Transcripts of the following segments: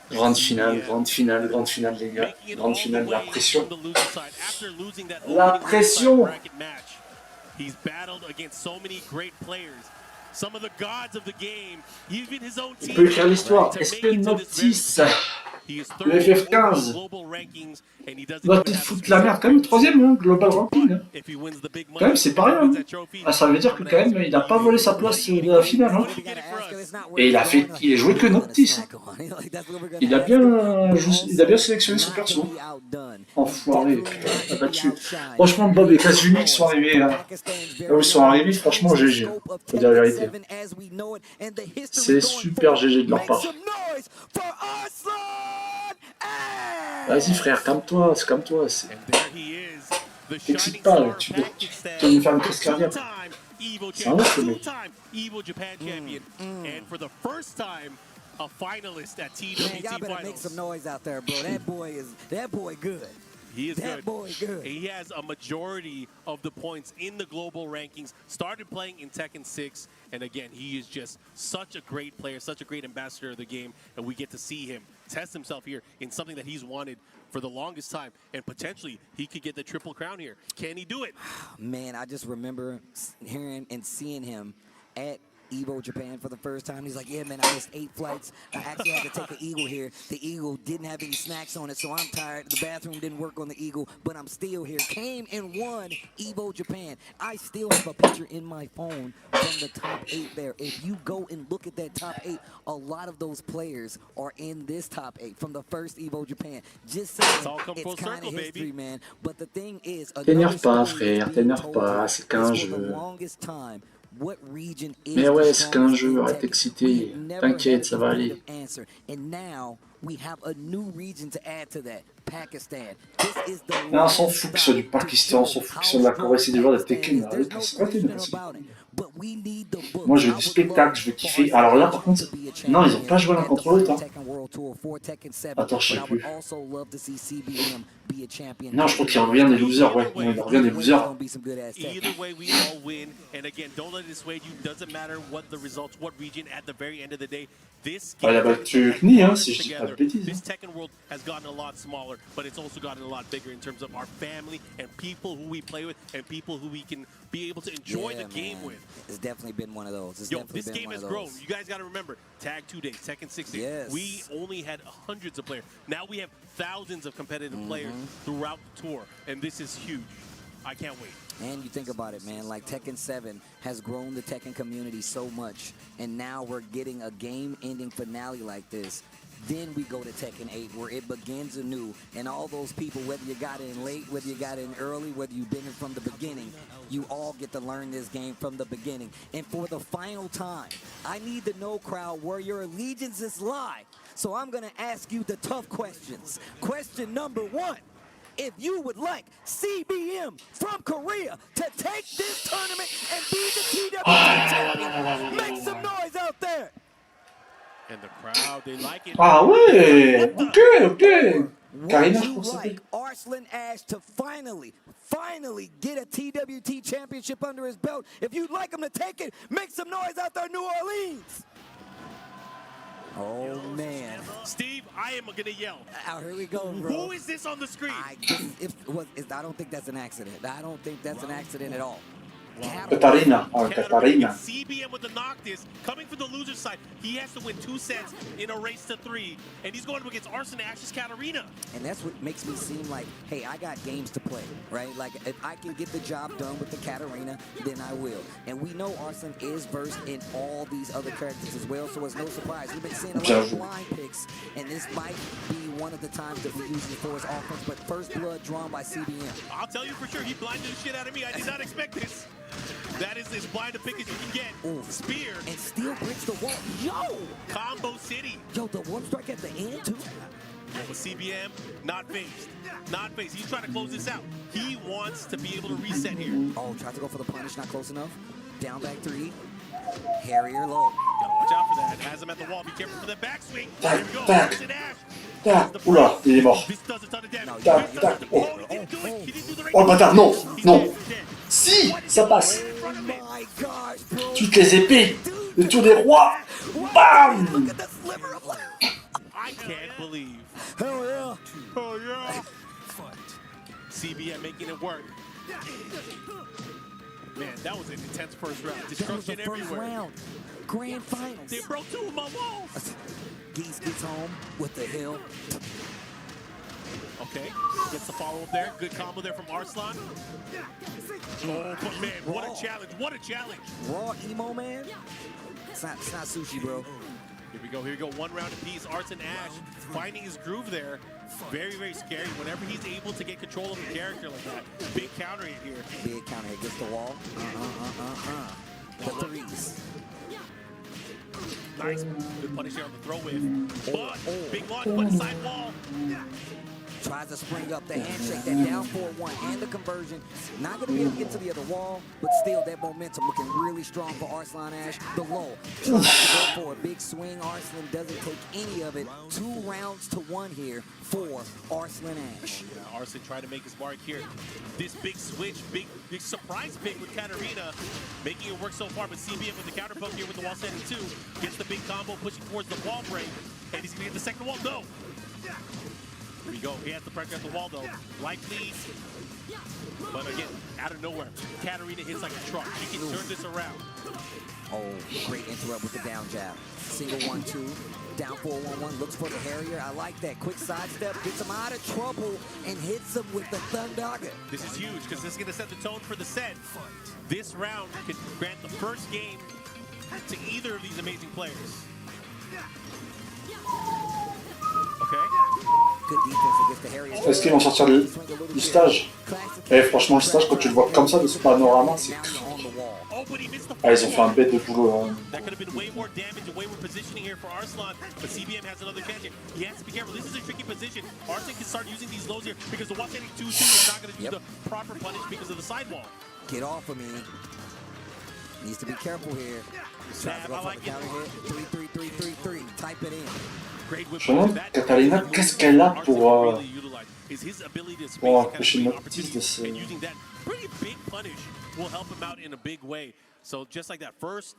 Grande finale, grande finale, grande finale, les gars. Grande finale, la pression. La pression. He's battled against so many great players. Some of the gods of the game, even his own On team. peut écrire l'histoire. SP Noctis, le FF15. Va peut-être foutre la merde. Quand même, troisième, hein, global ranking. Hein. Quand même, c'est pas rien. Hein. Ah, ça veut dire que quand même, il n'a pas volé sa place de la finale. Hein. Et il a joué que Noctis. Hein. Il a bien sélectionné son perso. Enfoiré, putain, il a battu. Franchement, Bob et Kazumi qui sont arrivés là. Là où ils sont arrivés, franchement, GG. Faut dire la vérité. C'est super GG de leur part. Vas-y frère, calme-toi, c'est comme toi. T'excites pas, tu veux me faire une crise cardiaque. C'est un ouf, le mec. A finalist at TWT Man, y'all better make some noise out there, bro. That boy good. He is that good. Boy good. He has a majority of the points in the global rankings. Started playing in Tekken 6, and again, he is just such a great player, such a great ambassador of the game, and we get to see him test himself here in something that he's wanted for the longest time, and potentially he could get the triple crown here. Can he do it? Man, I just remember hearing and seeing him at Evo Japan for the first time. He's like, yeah, man, I missed 8 flights. I actually had to take an Eagle here. The Eagle didn't have any snacks on it, so I'm tired. The bathroom didn't work on the Eagle, but I'm still here. Came and won Evo Japan. I still have a picture in my phone from the top 8 there. If you go and look at that top 8, a lot of those players are in this top 8 from the first Evo Japan. Just saying, it's kind of history, man. But the thing is, t'énerve pas, frère, t'énerve pas, c'est qu'un jeu. Mais ouais, c'est qu'un jeu, arrête d'exciter. T'inquiète, ça va aller. Non, on s'en fout que ce soit du Pakistan, on s'en fout que ce soit de la Corée, c'est des joueurs de Tekken. Moi, je veux du spectacle, je veux kiffer. Alors là, par contre, non, ils n'ont pas joué l'un contre l'autre. Hein. Attends, je sais plus. Non, je crois qu'il revient des losers, ouais. Non, il revient des losers. Ah, il a battu Kni, hein, si je dis pas de bêtises. This Tekken world has gotten a lot smaller, but it's also gotten a lot bigger in terms of our family and people who we play with and people who we can be able to enjoy the game with. It's definitely been one of those. Yo, this game has grown. You guys got to remember, Tag 2 days, Tekken 6 days. Yes. We only had hundreds of players. Now we have thousands of competitive players throughout the tour, and this is huge. I can't wait. And you think about it, man, like Tekken 7 has grown the Tekken community so much, and now we're getting a game-ending finale like this. Then we go to Tekken 8, where it begins anew, and all those people, whether you got in late, whether you got in early, whether you've been in from the beginning, you all get to learn this game from the beginning. And for the final time, I need to know, crowd, where your allegiances lie. So I'm going to ask you the tough questions. Question number 1. If you would like CBM from Korea to take this tournament and be the TWT champion, make some noise out there. And the crowd, they like it. Ah ouais, ok. Karina, je pense like Arslan Ash to finally get a TWT championship under his belt. If you'd like him to take it, make some noise out there, New Orleans. Oh, man. Steve, I am going to yell. Here we go, bro. Who is this on the screen? I don't think that's an accident. I don't think that's an accident at all. Katarina, or Katarina. CBM with the Noctis, coming from the loser's side. He has to win 2 sets in a race to 3, and he's going up against Arslan Ash's Katarina. And that's what makes me seem like, hey, I got games to play, right? Like, if I can get the job done with the Katarina, then I will. And we know Arslan is versed in all these other characters as well, so it's no surprise. We've been seeing a lot of blind picks, and this might be one of the times that we use it for his offense, but first blood drawn by CBM. I'll tell you for sure, he blinded the shit out of me. I did not expect this. That is as blind a pick as you can get. Ooh. Spear. And still breaks the wall. Yo! Combo City. Yo, the warp strike at the end, too. With CBM, not phased. Not phased. He's trying to close this out. He wants to be able to reset here. Oh, tries to go for the punish, not close enough. Down back 3. Harrier low. Gotta watch out for that. Has him at the wall. Be careful for the backswing. There we go. Tac. Ash. Tac. Oula, il est mort. This does a ton of damage. Tac, tac. Oh, he didn't do it. He didn't do the right Oh le bâtard, non, non. dead. Si, ça passe. Oh my gosh, bro. Toutes les épées. Dude Le tour des rois. Bam. Look at the sliver of life. I can't believe. Hell yeah. Oh yeah. CBM making it work. Man, that was an intense first round. That was the Destruction first everywhere. round. Grand finals. They broke 2 of my walls. Geese gets home with the hill. Okay, gets the follow up there. Good combo there from Arslan. Oh, but man, what a challenge! What a challenge! Raw emo, man. It's not sushi, bro. Here we go. Here we go. 1 round apiece. Arts and Ash finding his groove there. Very, very scary. Whenever he's able to get control of a character like that, big counter hit here. Big counter hit gets the wall. The threes. Nice. Good punish here on the throw with. But big launch, but side wall. Tries to spring up the handshake, that down 4-1 and the conversion. Not going to be able to get to the other wall, but still that momentum looking really strong for Arslan Ash. The low tries to go for a big swing. Arslan doesn't take any of it. 2 rounds to 1 here for Arslan Ash. Yeah, Arslan trying to make his mark here. This big switch, big surprise pick with Katarina, making it work so far. But CBM with the counter poke here with the wall setting 2. Gets the big combo, pushing towards the wall break. And he's going to get the second wall. No! Here we go. He has the pressure at the wall, though. Likely, but again, out of nowhere, Katarina hits like a truck. She can turn this around. Oh, great interrupt with the down jab. Single 1-2, down 4-1-1, looks for the Harrier. I like that. Quick sidestep, gets him out of trouble, and hits him with the Thundaga. This is huge, because this is going to set the tone for the set. This round could grant the first game to either of these amazing players. Okay. Good defense against the Harrier. Est-ce qu'ils vont sortir du stage? Et franchement, le stage, quand tu le vois comme ça, de ce panorama, c'est... Ah, ils ont fait un bête de boulot. Hein. That could have been way more damage and way more positioning here for Arslan, but CBM has another catch here. He has to be careful. This is a tricky position. Arslan can start using these lows here because the wall setting 2-2 is not going to do the proper punish because of the sidewall. Get off of me. Needs to be careful here. Tries to go for the counter hit. 3-3-3-3-3. Type it in. Je me demande, Katarina, qu'est-ce qu'elle a pour empêcher notre petite de se...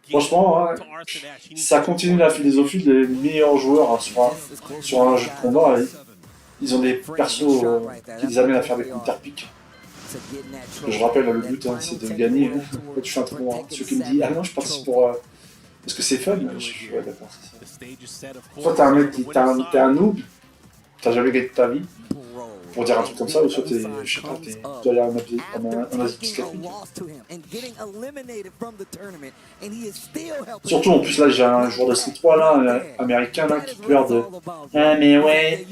Franchement, ouais, ça continue la philosophie des meilleurs joueurs sur un jeu de combat. Ils ont des persos qui les amènent à faire des counter-picks. Je rappelle, le but, hein, c'est de gagner. Quand tu fais un tournoi, ceux qui me disent « Ah non, je participe pour... parce que c'est fun », je suis ouais, d'accord, c'est ça. Soit t'es un mec qui... t'es un noob, t'as jamais gagné de ta vie, pour dire un truc comme ça, ou soit t'es... je sais pas, tu dois aller en Asie psychiatrique. Surtout, en plus, là, j'ai un joueur de Street 3, là, américain, là, qui pleure de... Ah, mais ouais,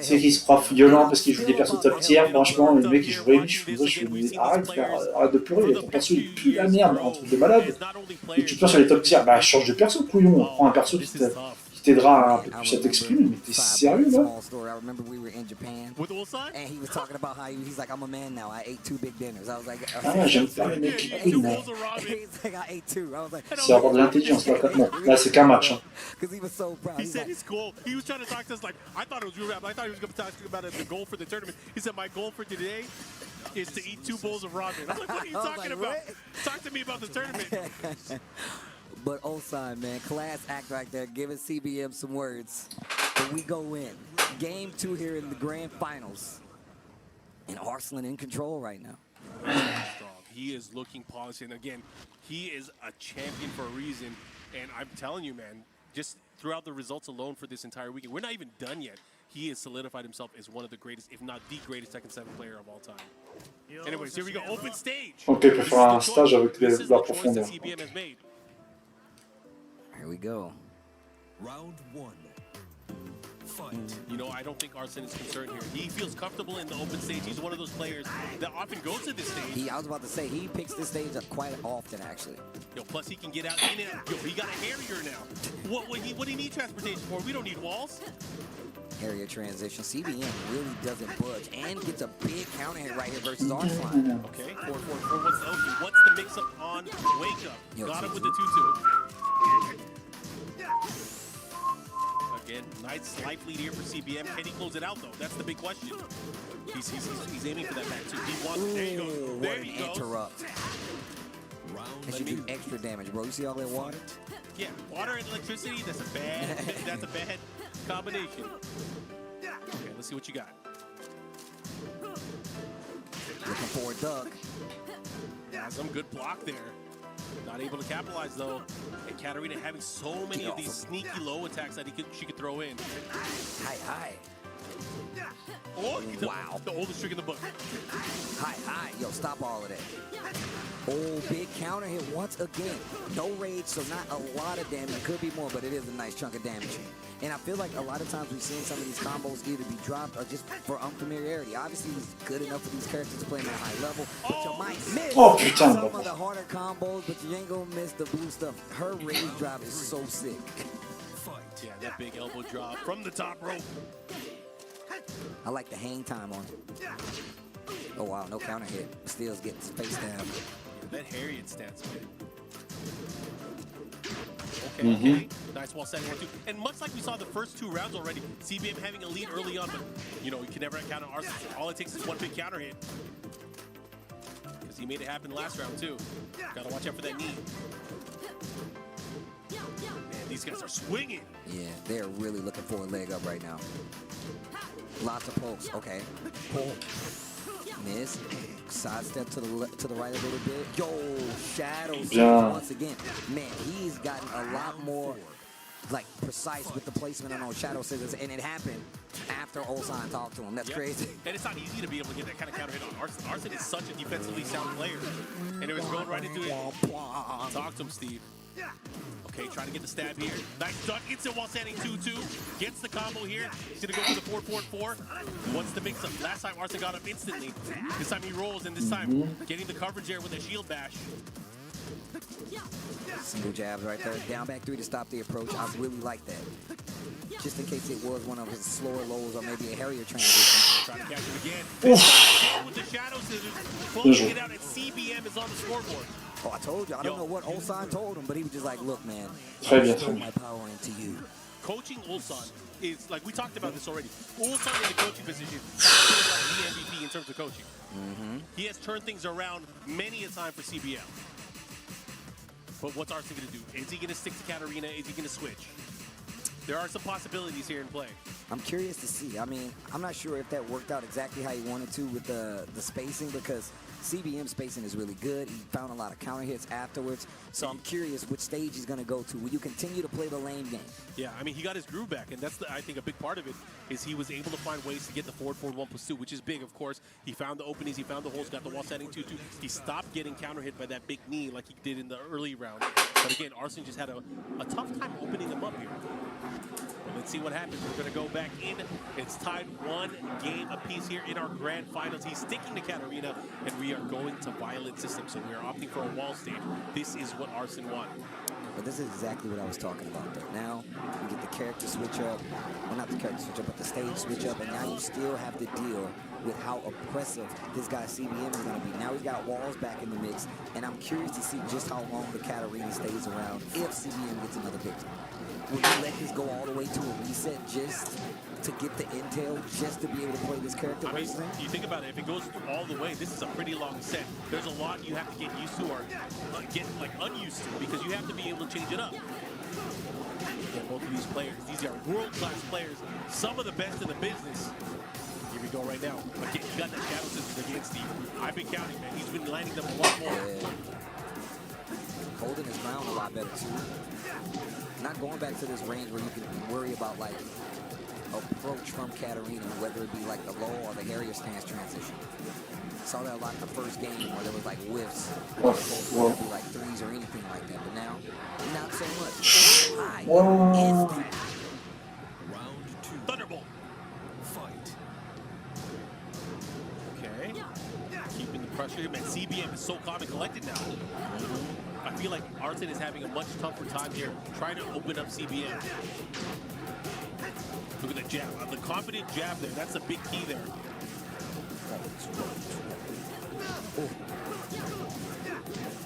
ceux qui se croient violents parce qu'ils jouent des persos top tier, franchement, le mec, il joue Rémi, je suis arrête, frère, arrête de pleurer, ton perso, il pue la merde, un truc de malade. Et tu pleures sur les top tiers, bah, change de perso, couillon, prends un perso qui t'aidera un peu plus à t'exprimer, mais t'es sérieux, là? Ah ouais, j'aime pas les mecs qui couillent, là. C'est avoir de l'intelligence, là. Non, là, c'est qu'un match, hein. He said his goal. He was trying to talk to us like, I thought it was real rap. I thought he was going to talk about the goal for the tournament. He said, my goal for today is to eat 2 bowls of ramen. I'm like, what are you talking about? Talk to me about the tournament. But Osai, man, class act right there, giving CBM some words. But we go in. Game 2 here in the grand finals. And Arslan in control right now. He is looking polished. And again, he is a champion for a reason. And I'm telling you, man, just throughout the results alone for this entire weekend, we're not even done yet. He has solidified himself as one of the greatest, if not the greatest Tekken 7 player of all time. Anyways, here we go. Open stage. Ok, il peut faire un stage avec la profondeur. Here we go. Round 1. Fight. You know, I don't think Arslan is concerned here. He feels comfortable in the open stage. He's one of those players that often goes to this stage. I was about to say, he picks this stage up quite often, actually. Yo, plus he can get out in and out. Yo, he got a Harrier now. What do you need transportation for? We don't need walls. Harrier transition. CBM really doesn't budge and gets a big counter hit right here versus Arslan. Okay, 4-4-4. What's the LG? What's the mix-up on Wake Up? Yo, got him with the 2-2. Again, nice slight lead here for CBM. Can he close it out, though? That's the big question. He's aiming for that back, too. He wants... There you go. There you go. Interrupt. Because you do extra damage, bro. You see all that water? Yeah, water and electricity, that's a bad combination. Okay, let's see what you got. Looking for a duck. Yeah, some good block there. Not able to capitalize though. And Katarina having so many of these sneaky low attacks that she could throw in. Hi. Oh, wow. The oldest trick in the book. Hi. Yo, stop all of that. Oh, big counter hit once again. No rage, so not a lot of damage. It could be more, but it is a nice chunk of damage. And I feel like a lot of times we've seen some of these combos either be dropped or just for unfamiliarity. Obviously, he's good enough for these characters to play at a high level, but you might miss some of the harder combos, but you ain't gonna miss the blue stuff. Her rage drop is so sick. Yeah, that big elbow drop from the top rope. I like the hang time on it. Oh, wow, no counter hit. Steel's getting face down. That Harriet stance, man. Okay. Nice wall setting 1-2. And much like we saw the first 2 rounds already, CBM having a lead early on, but you know, you can never counter Arsene. All it takes is one big counter hit. Because he made it happen last round too. Gotta watch out for that knee. Man, these guys are swinging. Yeah, they're really looking for a leg up right now. Lots of pulls. Okay. Pull. Miss. Sidestep to the right a little bit. Yo, Shadow once again. Man, he's gotten a lot more like precise with the placement on those Shadow Scissors, and it happened after Ulsan talked to him. That's crazy. And it's not easy to be able to get that kind of counter hit on Arsene. Arsene is such a defensively sound player. And it was going right into it. Talk to him, Steve. Okay, trying to get the stab here. Nice duck, instant while standing 2-2. Gets the combo here. He's gonna go for the 4-4-4. Wants to mix up. Last time Arsene got him instantly. This time he rolls, and this time getting the coverage there with a shield bash. Single jabs right there. Down back 3 to stop the approach. I really like that. Just in case it was one of his slower lows or maybe a Harrier transition. Trying to catch him again. With the Shadow Scissors. Closing it out, and CBM is on the scoreboard. Oh, I told you. I don't know what Ulsan told him, but he was just like, look, man, Très throw my power into you. Coaching Ulsan is, like we talked about this already, Ulsan in the coaching position is like the MVP in terms of coaching. He has turned things around many a time for CBM. But what's Arsene going to do? Is he going to stick to Katarina? Is he going to switch? There are some possibilities here in play. I'm curious to see. I mean, I'm not sure if that worked out exactly how he wanted to with the spacing, because CBM spacing is really good. He found a lot of counter hits afterwards. So I'm curious which stage he's going to go to. Will you continue to play the lane game? Yeah, I mean, he got his groove back, and that's, I think, a big part of it is he was able to find ways to get the forward 1+2, which is big, of course. He found the openings, he found the holes, got the wall setting 2-2. He stopped getting counter hit by that big knee like he did in the early round. But again, Arsene just had a tough time opening them up here. But let's see what happens. We're going to go back in. It's tied 1 game apiece here in our grand finals. He's sticking to Katarina, and we are going to violent system. So we are opting for a wall stage. This is what Arsene wanted. But this is exactly what I was talking about, though. Now you get the character switch up. Well, not the character switch up, but the stage switch up. And now you still have to deal with how oppressive this guy CBM is going to be. Now he's got walls back in the mix. And I'm curious to see just how long the Katarina stays around if CBM gets another victim. Will you let this go all the way to a reset just to get the intel, just to be able to play this character? I mean, you think about it, if it goes all the way, this is a pretty long set. There's a lot you have to get used to or get like unused to, because you have to be able to change it up. Yeah, both of these players, these are world-class players, some of the best in the business. Here we go right now. Again, he got that Shadow Scissors against Steve. I've been counting, man. He's been landing them a lot more. Yeah. Holding his ground a lot better, too. Not going back to this range where you can worry about, like, approach from Katarina, whether it be, like, the low or the Harrier stance transition. Saw that a lot in the first game where there was, like, whiffs. Where be, like, threes or anything like that. But now, not so much. Instant. Round 2. Thunderbolt. Fight. Okay. Keeping the pressure. Man, CBM is so calm and collected now. I feel like Arsene is having a much tougher time here trying to open up CBM. Look at the jab. The confident jab there. That's a big key there.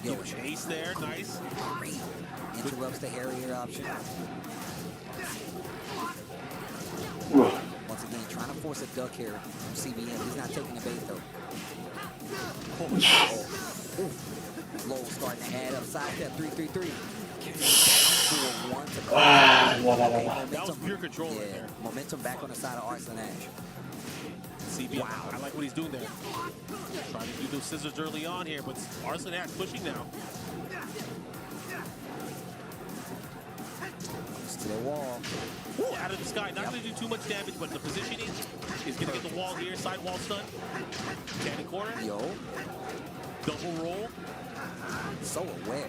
Yo, chase there. Nice. Interrupts the Harrier option. Once again, trying to force a duck here from CBM. He's not taking the bait, though. Low starting to add up. Side step 3-3-3. Ah, là, là, là, là. That was pure control right Yeah, there. momentum back on the side of Arslan Ash. CB, wow. I like what he's doing there. Trying to do those scissors early on here, but Arslan Ash pushing now. To the wall. Woo, out of the sky. Not going to do too much damage, but the positioning is going to get the wall here. Side wall stun. Standing corner. Yo, Double roll. so aware.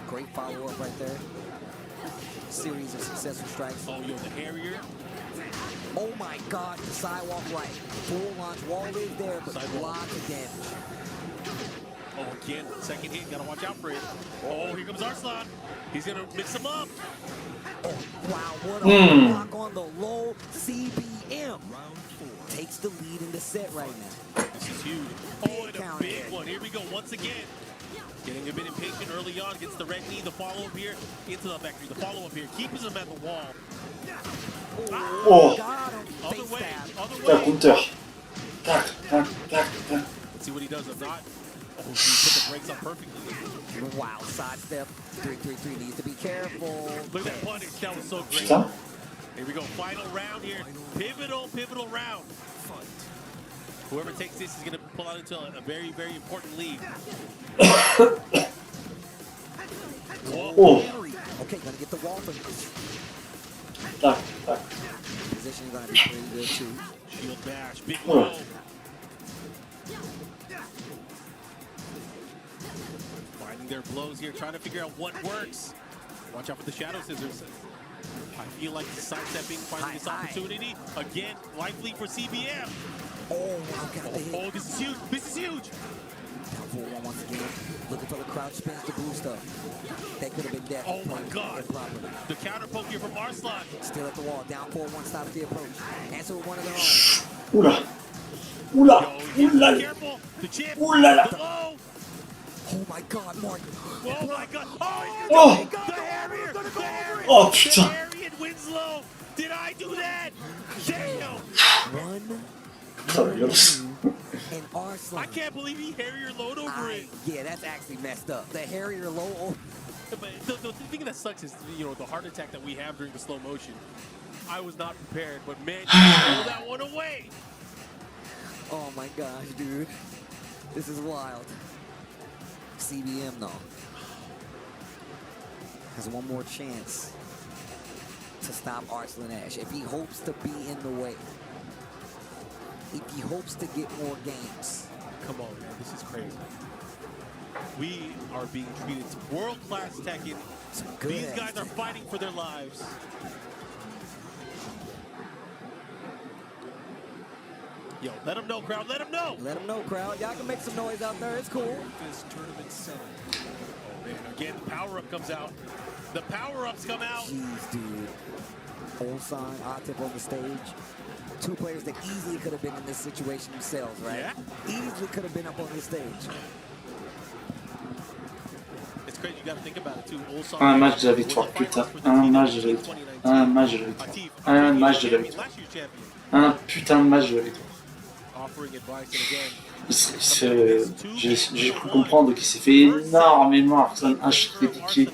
Great follow-up right there. Series of successful strikes. Oh, yo, the Harrier. Oh my God, the sidewalk right. Full launch wall is there, but Sidewalk. lots of damage. Oh, again, second hit. Got to watch out for it. Oh, here comes Arslan. He's going to mix him up. Oh, wow, what a block on the low. CBM takes the lead in the set right now. This is huge. Oh, and a counter. big one. Here we go once again. Getting a bit impatient early on. Gets the red knee. The follow-up here. Into the victory. The follow-up here. Keeps him at the wall. Oh, Got him. Other Face way. stab. Other tac, way. counter. Tac, tac, tac, tac. Let's see what he does if not. Oh, he put the brakes on perfectly. Wow, sidestep. 3-3-3 needs to be careful. Look at that punish. That was so great. Putain. Here we go. Final round here. Pivotal round. Whoever takes this is going to pull out into a very, very important lead. Whoa. Oh, Okay, gonna get the wall from this. tac, tac. Position is gonna be pretty good too. Shield bash. Big Oh. low. Finding their blows here. Trying to figure out what works. Watch out for the shadow scissors. I feel like he's sidestepping, finding this opportunity. Again, life lead for CBM. Oh, wow, got the hit. Oh, this is huge. This is huge. Down 4-1 once again. Looking for the crouch spins to boost up. That could have been death. Oh my God. Improperly. The counter poke here from Arslan. Still at the wall. Down 4-1. Stop the approach. Answer with one of their own. Oula. Oula. Yo, be Oula. careful. The chip. Ouh là là. The low. Oh my God, Martin. Oh my God. Oh, Oh. the Harrier. The Harrier. Oh, The putain. Harrier Winslow. Did I do that? Damn. One Putain, la violence. and Arslan. I can't believe he Harrier load over it. Yeah, that's actually messed up. The Harrier low. But the thing that sucks is, you know, the heart attack that we have during the slow motion. I was not prepared, but man, you threw that one away. Oh my gosh, dude. This is wild. CBM though has one more chance to stop Arslan Ash if he hopes to be in the way. If he hopes to get more games. Come on, man, this is crazy. We are being treated to world-class Tekken. These guys are fighting for their lives. Yo, let them know, crowd. Let them know. Let them know, crowd. Y'all can make some noise out there. It's cool. This tournament 7. Oh, man, again, the power-up comes out. The power-ups come out. Jeez, dude. Olsan, Atip on the stage. Two players that easily could have been in this situation themselves, right? Yeah. Easily could have been up on this stage. It's crazy, you got to think about it, too. Ulsan Un match de la victoire, putain. Un match de la victoire. Un match de la victoire. Un match de la victoire. Last year's champion. Un putain de match de la victoire. Offering advice, and again, J'ai cru comprendre qu'il s'est fait énormément Arslan H critiquer,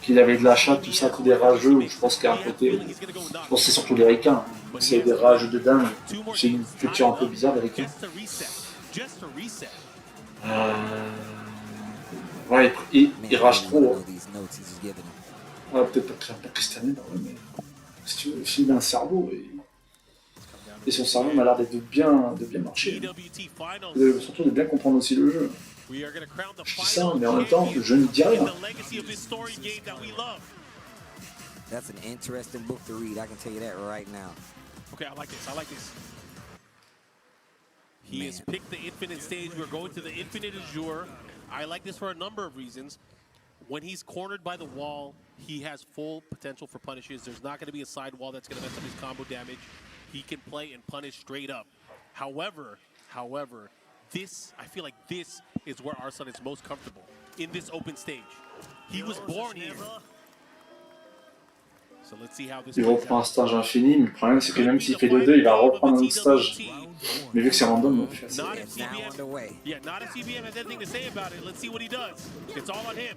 qu'il avait de l'achat, tout ça, tous des rageux, ou je pense qu'il y a un côté, je pense que c'est surtout les ricains, c'est des rageux de dingue, c'est une culture un peu bizarre les ricains. Ouais, il rage trop. Hein. Ouais, peut-être pas Christian, mais si tu veux, il a un cerveau et son cerveau m'a l'air de bien marcher. Surtout de bien comprendre aussi le jeu. Je dis ça, mais en même temps, je ne dis rien. That's an interesting book to read. I can tell you that right now. Okay, I like this. I like this. He has picked the infinite stage. We're going to the infinite azure. I like this for a number of reasons. When he's cornered by the wall, he has full potential for punishes. There's not going to be a side wall that's going to mess up his combo damage. He can play and punish straight up. However, this, I feel like this is where Arslan is most comfortable, in this open stage. He was born here. So let's see how this Il plays reprend un out. stage infini, mais le problème c'est que même s'il fait 2-2, il va reprendre un autre stage. Mais vu que c'est random, on fait assez. Not if It's now CBM, underway. yeah, not if CBM has anything to say about it. Let's see what he does. It's all on him.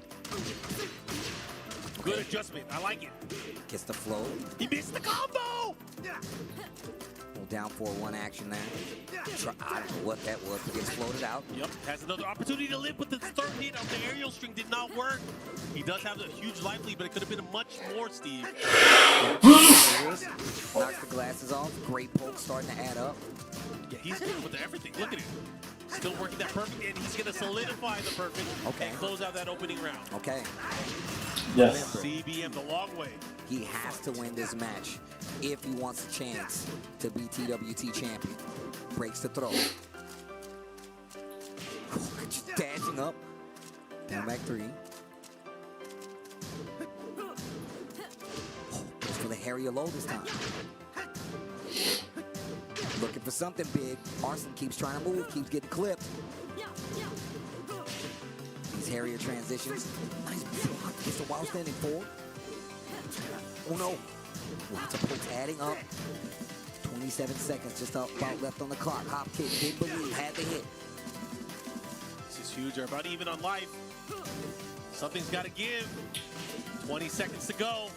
Good adjustment. I like it. Gets the flow. He missed the combo. Little down 4-1 action there. I don't know what that was, but gets floated out. Yep, has another opportunity to live, but the third hit of the aerial string did not work. He does have a huge life lead, but it could have been much more, Steve. Knocks the glasses off. Great poke starting to add up. Yeah, he's hitting with everything. Look at it. Still working that perfect, and he's going to solidify the perfect and close out that opening round. Okay. Yes. CBM the long way. He has to win this match if he wants a chance to be TWT champion. Breaks the throw. Just dashing up. Down back 3. Goes for the Harrier low this time. Looking for something big. Arson keeps trying to move, keeps getting clipped. These Harrier transitions. Nice block. Gets the wild standing forward. Oh no. Lots of pokes adding up. 27 seconds just about left on the clock. Hop kick, didn't believe, had the hit. This is huge. They're about even on life. Something's got to give. 20 seconds to go.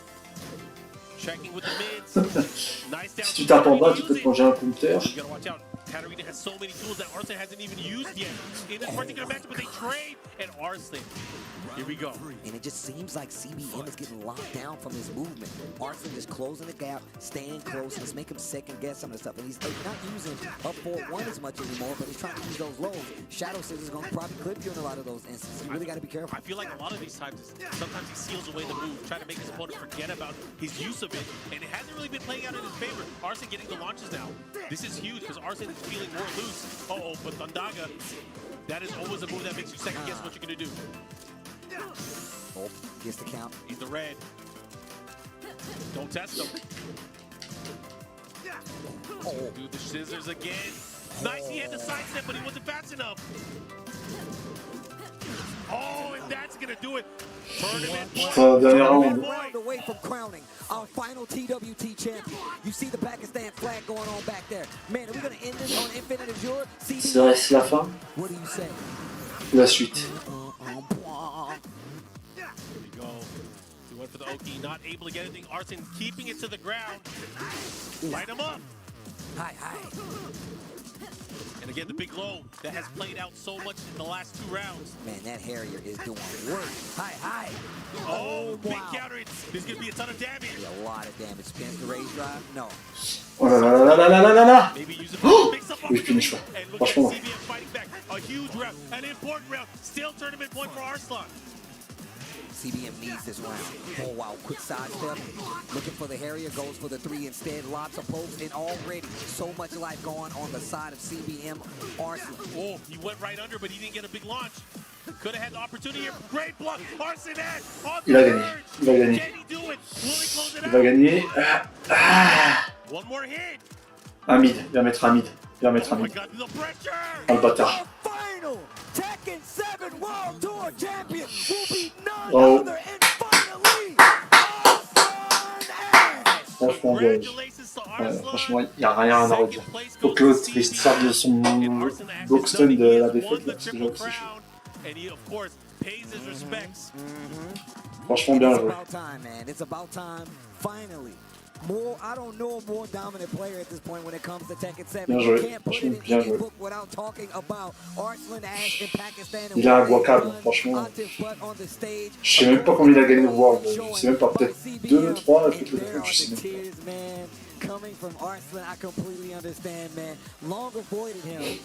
Checking with the mids. Nice down. Si tu tapes en bas, tu peux te manger un compteur. You gotta watch out. Katarina has so many tools that Arslan hasn't even used yet. In this particular match, but they trade. And Arslan, here we go. And it just seems like CBM is getting locked down from his movement. Arslan is closing the gap, staying close. Let's make him second guess some of the stuff. And he's not using up 4-1 as much anymore, but he's trying to use those lows. Shadow Scissors is going to probably clip you in a lot of those instances. You really got to be careful. I feel like a lot of these times, sometimes he seals away the move, trying to make his opponent forget about his use of it. And it hasn't really been playing out in his favor. Arslan getting the launches now. This is huge because Arslan is feeling more loose. Uh-oh, but Thundaga, that is always a move that makes you second guess what you're going to do. Oh, gets the count. He's the red. Don't test him. Oh, Do the scissors again. Nice, he had the sidestep, but he wasn't fast enough. Oh, and that's going to do it. Tournament Putain, dernier round. round away from crowning our final TWT champion. You see the Pakistan flag going on back there. Man, are we going to end this on Infinite Azure? C'est la fin. What do you say? La suite. Here we go. He went for the Oki, not able to get anything. Arslan keeping it to the ground. Light him up. Hi. And again, the big low that has played out so much in the last 2 rounds. Man, that Harrier is doing work. Hi. Oh, big wow. counter. There's going to be a ton of damage. A lot of damage. Spins the raise drive? No. Oh là là là là là là là là. Maybe use it Oh, mix up oui, finish pas. and look at Franchement. CBM fighting back. A huge round, an important round. Still tournament point for Arslan. CBM needs this round. Oh, wow. Quick sidestep. Looking for the Harrier. Goes for the 3 instead. Lots of pokes. And already so much life going on the side of CBM. Arslan. Oh, he went right under, but he didn't get a big launch. Could have had the opportunity here. Great block. Arslan had on the Il a gagné. verge. Il va gagner. Can he do it? Will he close it Il va out? gagner. One more hit. Un mid. Il va mettre un mid. Il va mettre Oh un my mid. God, the pressure. Oh le bâtard. The final Tekken 7 World Tour Champion will be none Oh. other and finally Française. Franchement, gage. Congratulations to Ouais, Arslan. franchement, il n'y a rien à redire. Second place Faut goes que l'autre to il se serve de son And Arslan has Boxton done it. de He la has défaite won là, the parce que triple j'avoue que c'est chaud. crown, and he, of course, pays his respects. Franchement, bien It's joué. about time, man. It's about time. Finally. I don't know a more dominant player at this point when it comes to Tekken 7. Bien You joué. can't put it Franchement, in bien any joué. book without talking about Arslan Ash in Pakistan. and Il a un what they've guacable, done. franchement. Atif Butt on the stage. Je sais même pas combien il a gagné au World. Je sais même pas, peut-être 2, 3, peut-être le truc, je sais même pas. Tears, man, coming from Arslan, I completely understand, man. Long avoided him.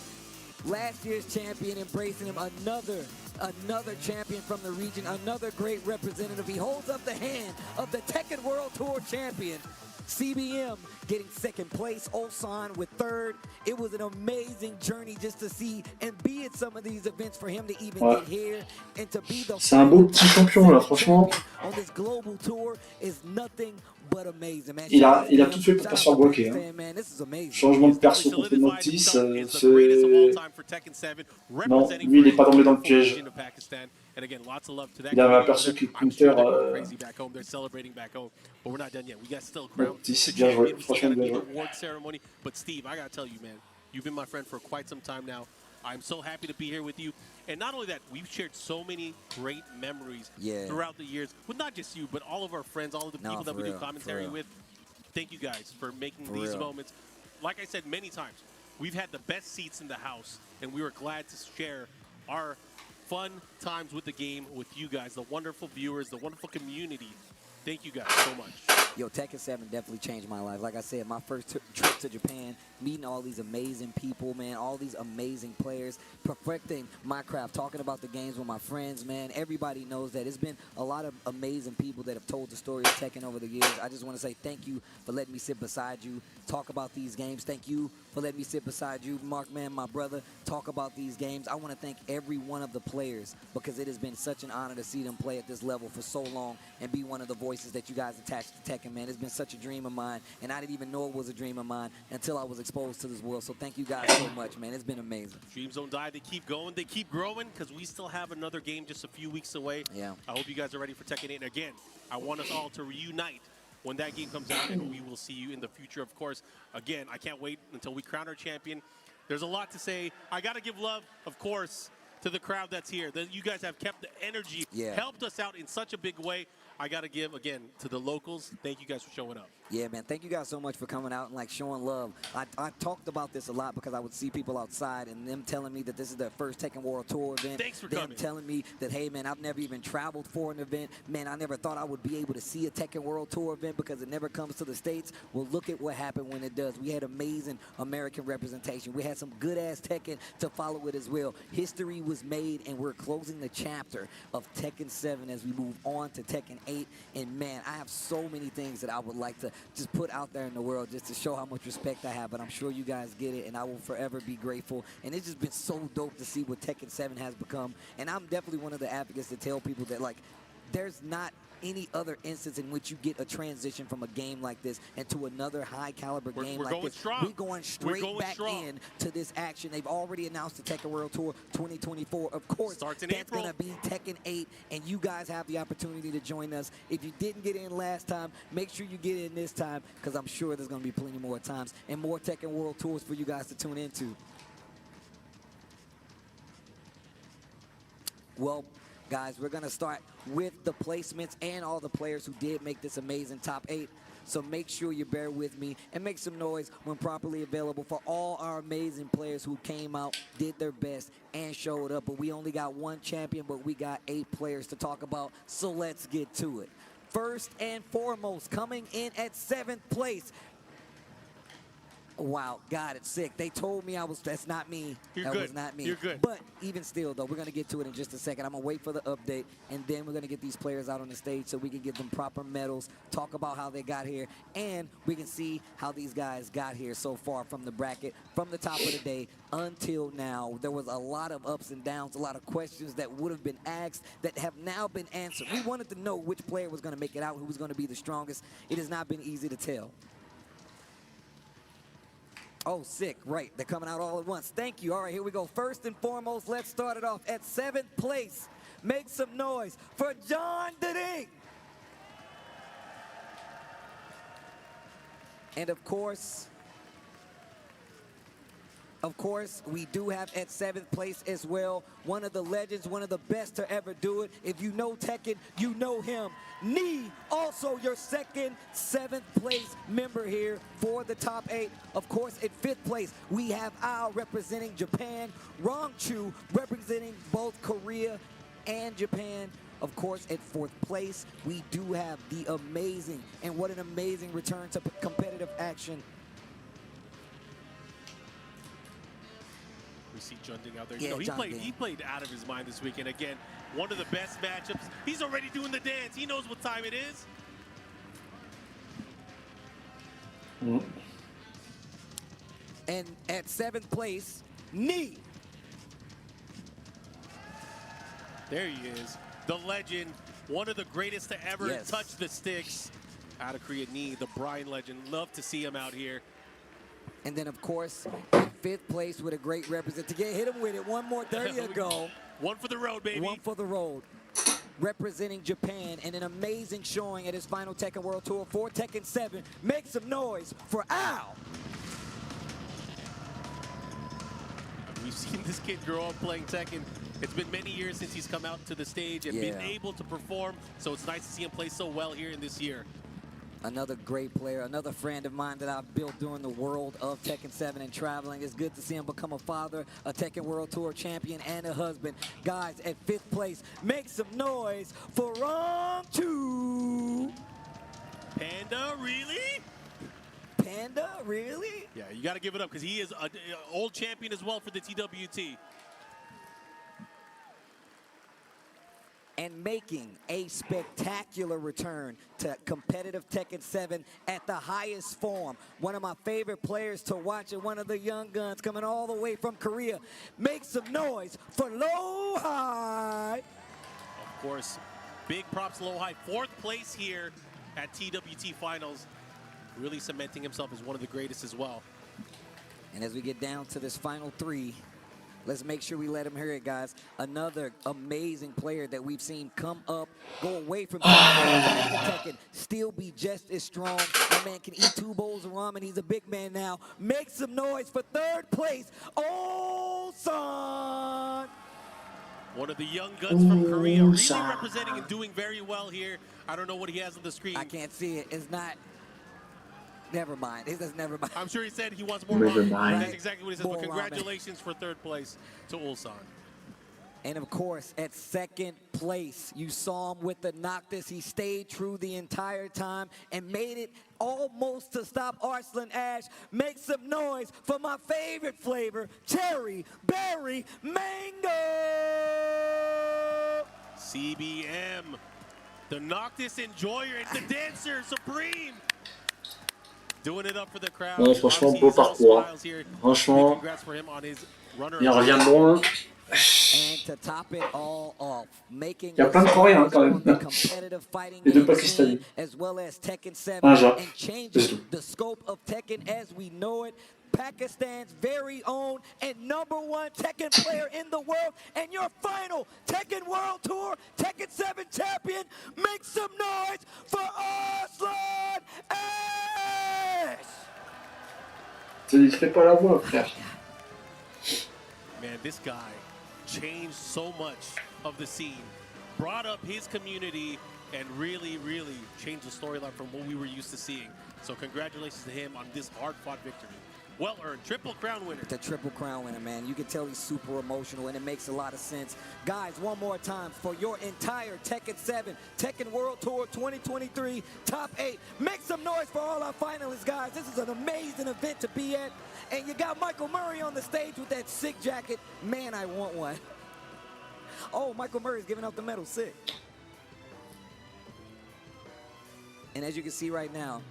Last year's champion, embracing him. Another champion from the region. Another great representative. He holds up the hand of the Tekken World Tour champion. CBM getting second place, Ulsan with third. It was an amazing journey just to see and be at some of these events for him to even Ouais. get here and to be the C'est un beau petit champion là, franchement. on this global tour is nothing but amazing, man. Il a tout fait pour pas se faire bloquer. Hein. Man, this is amazing. Changement de perso contre Solidified Noctis, himself as the greatest of all c'est... time for Tekken 7, Non, representing lui il est pas for tombé dans le the piège. region of Pakistan. And again, lots of love to that Il y avait un community perso over qui there. I'm sure counter. they're going crazy back home. They're celebrating back home. But we're not done yet. We got still crown the 10, bien joué. champion. We still Franchement, got to bien do the joué. award ceremony. But Steve, I got to tell you, man, you've been my friend for quite some time now. I'm so happy to be here with you. And not only that, we've shared so many great memories throughout the years with not just you, but all of our friends, all of the people that we do commentary with. Thank you guys for making these moments. Like I said many times, we've had the best seats in the house, and we were glad to share our fun times with the game with you guys, the wonderful viewers, the wonderful community. Thank you guys so much. Yo, Tekken 7 definitely changed my life. Like I said, my first trip to Japan, meeting all these amazing people, man, all these amazing players, perfecting my craft, talking about the games with my friends, man. Everybody knows that. It's been a lot of amazing people that have told the story of Tekken over the years. I just want to say thank you for letting me sit beside you, talk about these games. Thank you for letting me sit beside you, Mark, man, my brother, talk about these games. I want to thank every one of the players because it has been such an honor to see them play at this level for so long and be one of the voices that you guys attached to Tekken, man. It's been such a dream of mine, and I didn't even know it was a dream of mine until I was exposed to this world. So thank you guys so much, man. It's been amazing. Dreams don't die. They keep going. They keep growing because we still have another game just a few weeks away. Yeah. I hope you guys are ready for Tekken 8. And again, I want us all to reunite when that game comes out, and we will see you in the future, of course. Again, I can't wait until we crown our champion. There's a lot to say. I got to give love, of course, to the crowd that's here. You guys have kept the energy, helped us out in such a big way. I got to give, again, to the locals. Thank you guys for showing up. Yeah, man. Thank you guys so much for coming out and, like, showing love. I talked about this a lot because I would see people outside and them telling me that this is their first Tekken World Tour event. Thanks for them coming. telling me that, hey, man, I've never even traveled for an event. Man, I never thought I would be able to see a Tekken World Tour event because it never comes to the States. Well, look at what happened when it does. We had amazing American representation. We had some good-ass Tekken to follow it as well. History was made, and we're closing the chapter of Tekken 7 as we move on to Tekken 8. And, man, I have so many things that I would like to just put out there in the world just to show how much respect I have, but I'm sure you guys get it, and I will forever be grateful. And it's just been so dope to see what Tekken 7 has become. And I'm definitely one of the advocates to tell people that, like, there's not any other instance in which you get a transition from a game like this into another high caliber game like this. Strong. We're going straight back in to this action. They've already announced the Tekken World Tour 2024. Of course, starts in that's April. going to be Tekken 8, and you guys have the opportunity to join us. If you didn't get in last time, make sure you get in this time because I'm sure there's going to be plenty more times and more Tekken World Tours for you guys to tune into. Well, guys, we're going to start with the placements and all the players who did make this amazing top 8. So make sure you bear with me and make some noise when properly available for all our amazing players who came out, did their best, and showed up. But we only got one champion, but we got 8 players to talk about. So let's get to it. First and foremost, coming in at 7th place. Wow, God, it's sick. They told me that's not me. That was not me. You're good. But even still, though, we're going to get to it in just a second. I'm going to wait for the update, and then we're going to get these players out on the stage so we can give them proper medals, talk about how they got here, and we can see how these guys got here so far from the bracket, from the top of the day until now. There was a lot of ups and downs, a lot of questions that would have been asked that have now been answered. We wanted to know which player was going to make it out, who was going to be the strongest. It has not been easy to tell. Oh, sick. Right. They're coming out all at once. Thank you. All right, here we go. First and foremost, let's start it off at 7th place. Make some noise for John Diding. And of course, we do have at 7th place as well one of the legends, one of the best to ever do it. If you know Tekken, you know him. Nee, also your second 7th place member here for the top 8. Of course, at 5th place, we have Ao representing Japan, Rongchu representing both Korea and Japan. Of course, at 4th place, we do have the amazing, and what an amazing return to competitive action, See Junding out there. Yeah, You know, he played out of his mind this weekend. Again, one of the best matchups. He's already doing the dance. He knows what time it is. And at 7th place, Nee. There he is. The legend. One of the greatest to ever touch the sticks. Out of Korea, Nee, the Brian legend. Love to see him out here. And then, of course, in 5th place with a great representative. Hit him with it. One more. There you go. One for the road, baby. One for the road. Representing Japan in an amazing showing at his final Tekken World Tour for Tekken 7. Make some noise for Al. We've seen this kid grow up playing Tekken. It's been many years since he's come out to the stage and been able to perform, so it's nice to see him play so well here in this year. Another great player, another friend of mine that I've built during the world of Tekken 7 and traveling. It's good to see him become a father, a Tekken World Tour champion, and a husband. Guys, at 5th place, make some noise for round 2. Panda, really? Panda, really? Yeah, you got to give it up because he is an old champion as well for the TWT. And making a spectacular return to competitive Tekken 7 at the highest form. One of my favorite players to watch and one of the young guns coming all the way from Korea. Make some noise for Low High. Of course, big props to Low High. 4th place here at TWT Finals. Really cementing himself as one of the greatest as well. And as we get down to this final 3, let's make sure we let him hear it, guys. Another amazing player that we've seen come up, go away from Tekken, still be just as strong. That man can eat 2 bowls of ramen. He's a big man now. Make some noise for 3rd place, Ulsan. One of the young guns from Korea, really representing and doing very well here. I don't know what he has on the screen. I can't see it. It's not. Never mind. He says never mind. I'm sure he said he wants more Never ramen. mind. That's exactly what he says. More But ramen. congratulations for 3rd place to Ulsan. And of course, at 2nd place, you saw him with the Noctis. He stayed true the entire time and made it almost to stop Arslan Ash. Make some noise for my favorite flavor, cherry berry mango. CBM, the Noctis enjoyer and the dancer supreme. Doing it up for the crowd. Ouais, franchement, beau parcours. Franchement, il revient de loin. And to top it all off, making Il y a plein de Coréens quand même. Et de Pakistanais. as well as Tekken 7 Un genre. and changing the scope of Tekken as we know it. Pakistan's very own and #1 Tekken player in the world, and your final Tekken World Tour Tekken 7 champion. Make some noise for Arslan Ash! Il fait pas la voix, frère. Man, this guy changed so much of the scene, brought up his community, and really, really changed the storyline from what we were used to seeing. So congratulations to him on this hard-fought victory. Well-earned, Triple Crown winner. The Triple Crown winner, man. You can tell he's super emotional, and it makes a lot of sense. Guys, one more time for your entire Tekken 7, Tekken World Tour 2023 Top 8. Make some noise for all our finalists, guys. This is an amazing event to be at. And you got Michael Murray on the stage with that sick jacket. Man, I want one. Oh, Michael Murray's giving out the medal. Sick. And as you can see right now,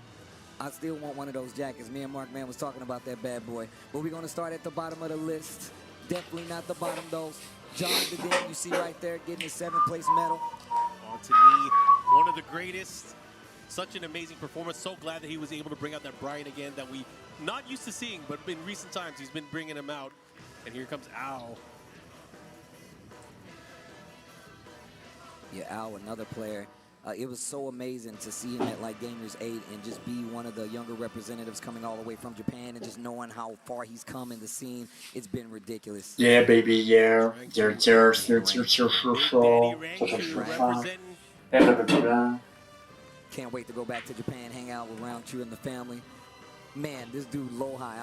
I still want one of those jackets. Me and Mark Man was talking about that bad boy. But we're going to start at the bottom of the list. Definitely not the bottom, though. John Dedin, you see right there, getting his 7th place medal. On to me, one of the greatest. Such an amazing performance. So glad that he was able to bring out that Brian again that we not used to seeing, but in recent times he's been bringing him out. And here comes Al. Yeah, Al, another player. It was so amazing to see him at like Gamers 8 and just be one of the younger representatives coming all the way from Japan and just knowing how far he's come in the scene. It's been ridiculous. Yeah, baby, yeah. Can't wait to go back to Japan, hang out with Round 2 and the family. Man, this dude Low High,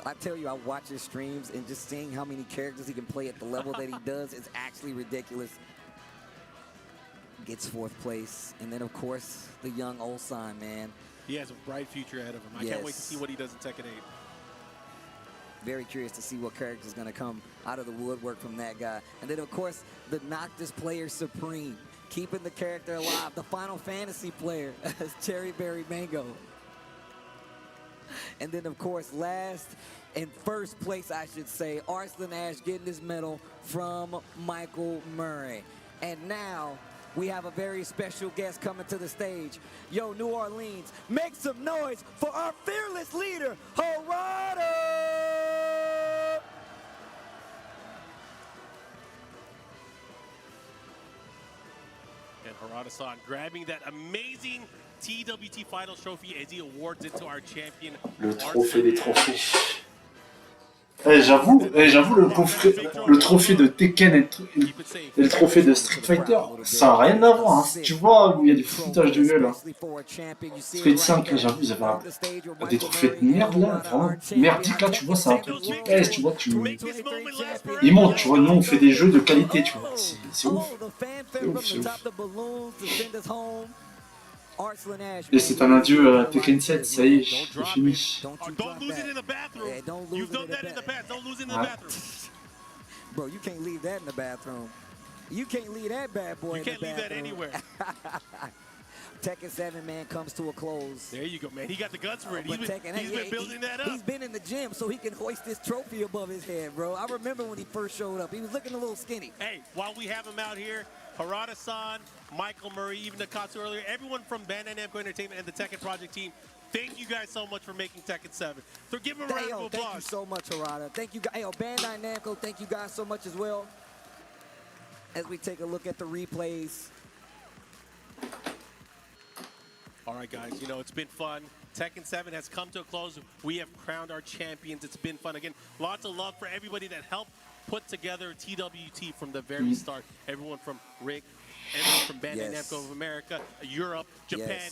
I tell you, I watch his streams and just seeing how many characters he can play at the level that he does is actually ridiculous. Gets 4th place. And then, of course, the young Ulsan, man. He has a bright future ahead of him. I can't wait to see what he does in Tekken 8. Very curious to see what character is going to come out of the woodwork from that guy. And then, of course, the Noctis player supreme, keeping the character alive. The Final Fantasy player, Cherry Berry Mango. And then, of course, last in 1st place, I should say, Arslan Ash getting his medal from Michael Murray. And now we have a very special guest coming to the stage. Yo, New Orleans, make some noise for our fearless leader, Harada! And Harada-san grabbing that amazing TWT Finals trophy as he awards it to our champion. Le trophée des trophées. J'avoue, le trophée de Tekken et le trophée de Street Fighter, ça n'a rien à voir. Hein. Tu vois où il y a du foutage de gueule. Hein. Street 5, là, j'avoue, ils avaient des trophées de merde là, vraiment merdique là, tu vois, c'est un truc qui pèse, tu vois, ils montent, tu vois, nous on fait des jeux de qualité, tu vois, c'est ouf. C'est ouf, c'est ouf. Et c'est un adieu à Tekken 7, ça y est, c'est fini. Bro, you can't leave that in the bathroom. You can't leave that bad boy in the bathroom. You can't leave that anywhere. Tekken 7, man, comes to a close. There you go, man. He got the guts for it. He's been building that up. He's been in the gym so he can hoist this trophy above his head, bro. I remember when he first showed up. He was looking a little skinny. Hey, while we have him out here, Harada-san, Michael Murray, even Nakatsu earlier, everyone from Bandai Namco Entertainment and the Tekken Project team, thank you guys so much for making Tekken 7. So give him a round of applause. Thank you so much, Harada. Thank you guys. Hey, Bandai Namco, thank you guys so much as well. As we take a look at the replays. All right, guys, you know, it's been fun. Tekken 7 has come to a close. We have crowned our champions. It's been fun. Again, lots of love for everybody that helped put together TWT from the very start. Everyone from Rick, everyone from Bandai Namco of America, Europe, Japan,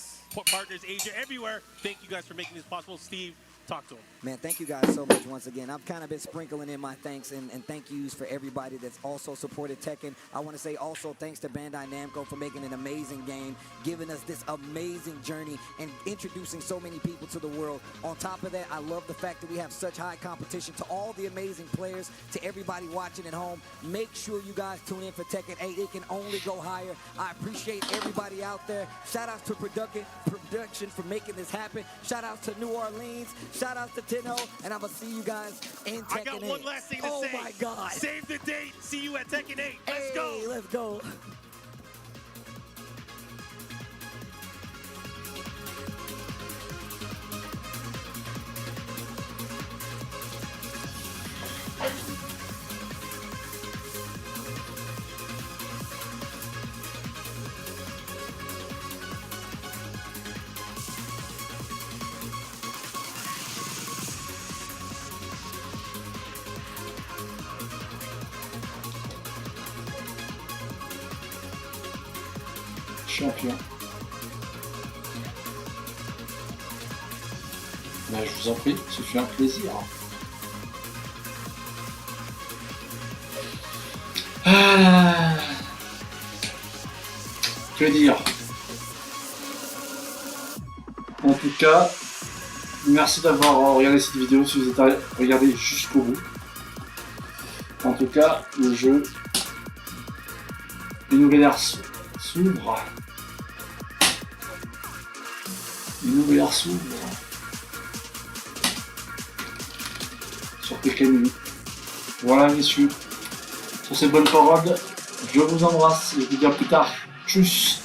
partners, Asia, everywhere. Thank you guys for making this possible. Steve, talk to him. Man, thank you guys so much once again. I've kind of been sprinkling in my thanks and thank yous for everybody that's also supported Tekken. I want to say also thanks to Bandai Namco for making an amazing game, giving us this amazing journey and introducing so many people to the world. On top of that, I love the fact that we have such high competition. To all the amazing players, to everybody watching at home, make sure you guys tune in for Tekken 8. It can only go higher. I appreciate everybody out there. Shout out to production for making this happen. Shout out to New Orleans. Shout out to Tenno, and I'm going to see you guys in Tekken 8. I got one last thing to say. Oh my God. Save the date. See you at Tekken 8. Let's go. Let's go. Champion. Ben, je vous en prie, ce fut un plaisir. Ah, que dire? En tout cas, merci d'avoir regardé cette vidéo si vous êtes regardé jusqu'au bout. En tout cas, le jeu, une nouvelle ère s'ouvre. Une nouvelle ère s'ouvre sur Tekken 8. Voilà, messieurs. Sur ces bonnes paroles, je vous embrasse et je vous dis à plus tard. Tchuss.